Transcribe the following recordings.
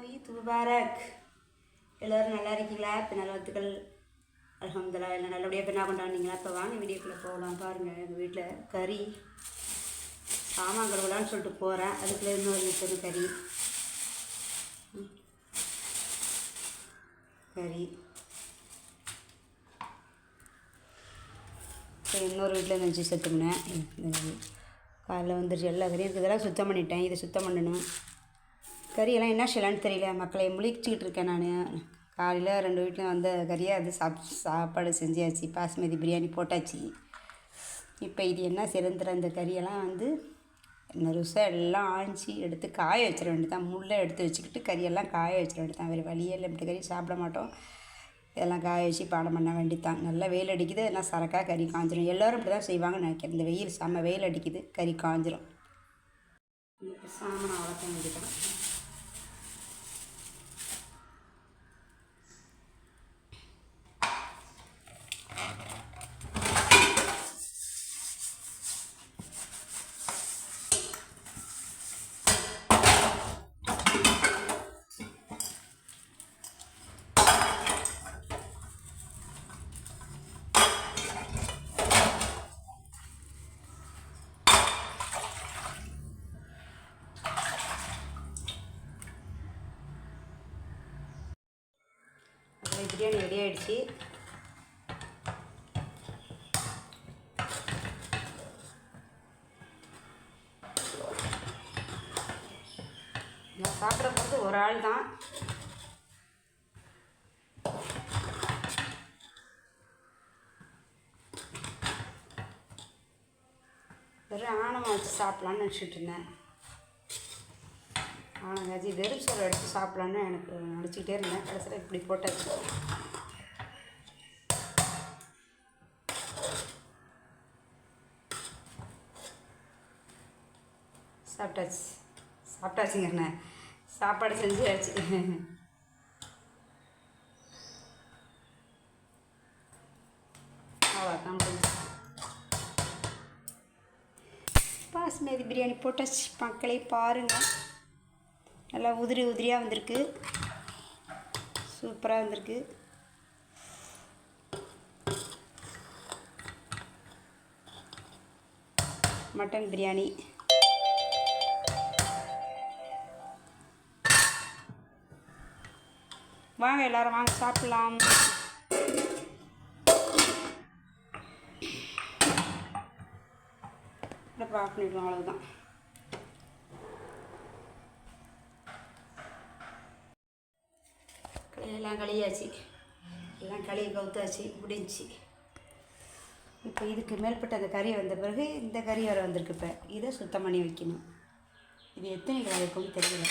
Eid Mubarak. எல்லோரும் நல்லா இருக்கீங்களா? இப்போ நல்வாழ்த்துக்கள். அல்ஹம்துலில்லாஹ் எல்லாம் நல்லபடியாக இப்போ என்ன கொண்டாடினீங்களா? இப்போ வாங்க வீடியோக்குள்ளே போகலாம். பாருங்கள், எங்கள் வீட்டில் கறி சாமான் கழுவலான்னு சொல்லிட்டு போகிறேன். அதுக்குள்ளே இன்னொரு இருக்குது கறி இப்போ இன்னொரு வீட்டில் இருந்துச்சு சுத்தம்னேன். காலையில் வந்துருச்சு, எல்லா கறியும் இருக்கிறதெல்லாம் சுத்தம் பண்ணிட்டேன். இதை சுத்தம் பண்ணணும். கறியெல்லாம் என்ன செய்யலான்னு தெரியல மக்களை, முழிச்சிக்கிட்டு இருக்கேன் நான். காலையில் 2 வீட்டில் வந்த கறியை அது சாப்பாடு செஞ்சாச்சு, பாஸ்மதி பிரியாணி போட்டாச்சு. இப்போ இது என்ன சிறந்துற இந்த கறியெல்லாம் நறுசாக எல்லாம் ஆஞ்சி எடுத்து காய வச்சிட வேண்டியதான். முள்ளை எடுத்து வச்சுக்கிட்டு கறியெல்லாம் காய வச்சிட வேண்டியதான். வேறு வழியே இல்லை, இப்படி கறி சாப்பிட மாட்டோம். இதெல்லாம் காய வச்சு பாடம் பண்ண வேண்டியதான். நல்லா வெயில் அடிக்குது, எல்லாம் சரக்காக கறி காஞ்சிரும். எல்லோரும் இப்படி தான் செய்வாங்கன்னு நினைக்கிறேன். இந்த வெயில் செம்ம வெயில் அடிக்குது, கறி காஞ்சிரும். சாமான் அவ்வளோத்தான் வேண்டியதான். பிரியாணி ரெடி ஆகிடுச்சு. நான் சாப்பிட போகிறது ஒரு ஆள் தான். வெறும் ஆணவம் வச்சு சாப்பிட்லான்னு நினச்சிட்டு இருந்தேன். ஆனங்காச்சி வெறும் சோறு எடுத்து சாப்பிட்லான்னு எனக்கு நினச்சிக்கிட்டே இருந்தேன். கடைசியில் இப்படி போட்டாச்சு. சாப்பிட்டாச்சுங்கண்ணே, சாப்பாடு செஞ்சாச்சு. அவ்வளோதான், பாஸ்மதி பிரியாணி போட்டாச்சு. மக்களே பாருங்கள், நல்லா உதிரி உதிரியாக வந்திருக்கு, சூப்பராக வந்திருக்கு. மட்டன் பிரியாணி வாங்க எல்லோரும் வாங்க சாப்பிட்லாம். ஆஃப் பண்ணிடுவோம், அவ்வளோதான். எல்லாம் கழுவியாச்சு, எல்லாம் கழுவி கவுத்தாச்சு, முடிஞ்சி. இப்போ இதுக்கு மேற்பட்ட அந்த கறி வந்த பிறகு இந்த கறி வர வந்திருக்கு. இப்போ இதை சுத்தம் பண்ணி வைக்கணும். இது எத்தனை கிலோ இருக்குன்னு தெரியல,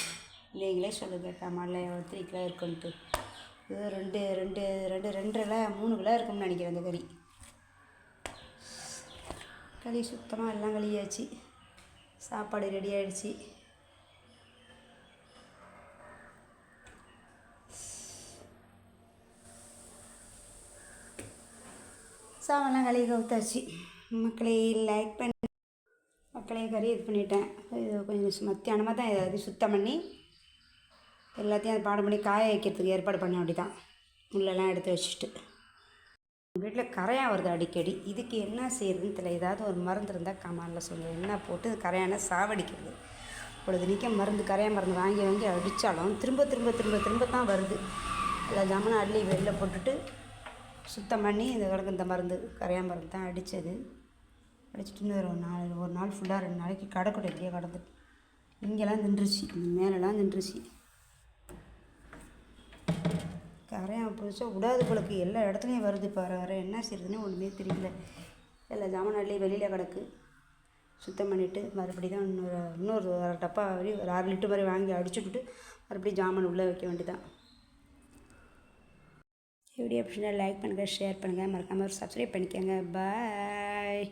நீங்களே சொல்லுங்கள் கமாலில் எத்தனை கிலோ இருக்குன்ட்டு. இது 2.5 3 கிலோ இருக்கும்னு நினைக்கிறேன் அந்த கறி. களி சுத்தமாக எல்லாம் கழுவியாச்சு. சாப்பாடு ரெடி ஆகிடுச்சு. சாமெல்லாம் கழுவி கவுத்தாச்சு. மக்களே லைக் பண்ணி மக்களே கறி இது பண்ணிட்டேன். இது கொஞ்சம் மத்தியானமாக தான் ஏதாவது சுத்தம் பண்ணி எல்லாத்தையும் அது பாடம் பண்ணி காய வைக்கிறதுக்கு ஏற்பாடு பண்ண வேண்டியதான். முள்ளெல்லாம் எடுத்து வச்சுட்டு. வீட்டில் கரையான் வருது அடிக்கடி. இதுக்கு என்ன செய்யறதுன்னு தெரியல. ஏதாவது ஒரு மருந்து இருந்தால் கமாலில் சொல்லுங்கள். என்ன போட்டு கரையான சாவடிக்கிறது. பொழுதுனிக்க மருந்து கரையான் மருந்து வாங்கி அடித்தாலும் திரும்ப தான் வருது. எல்லா ஜாமானும் அள்ளி வெளில போட்டுட்டு சுத்தம் பண்ணி இந்த மருந்து கரையான் மருந்து தான் அடித்தது. அடிச்சுட்டு இன்னும் ஒரு நாள் ஃபுல்லாக 2 நாளைக்கு கடைக்குடையிலேயே கடந்துட்டு இங்கெல்லாம் நின்றுச்சு, மேலெல்லாம் நின்றுச்சு. கரையான் பிடிச்சா விடாது போலக்கு, எல்லா இடத்துலையும் வருது. இப்போ வர என்ன செய்யறதுன்னு ஒன்றுமே தெரியல. எல்லா ஜாமான்லேயும் வெளியில் கிடக்கு. சுத்தம் பண்ணிவிட்டு மறுபடி தான் இன்னொரு டப்பா ஒரு 6 லிட்டர் மாதிரி வாங்கி அடிச்சுட்டு மறுபடியும் ஜாமான் உள்ளே வைக்க வேண்டியதான். வீடியோ பிடிச்சிருந்தா லைக் பண்ணுங்கள், ஷேர் பண்ணுங்கள், மறக்காமல் சப்ஸ்கிரைப் பண்ணிக்கோங்க. பாய்.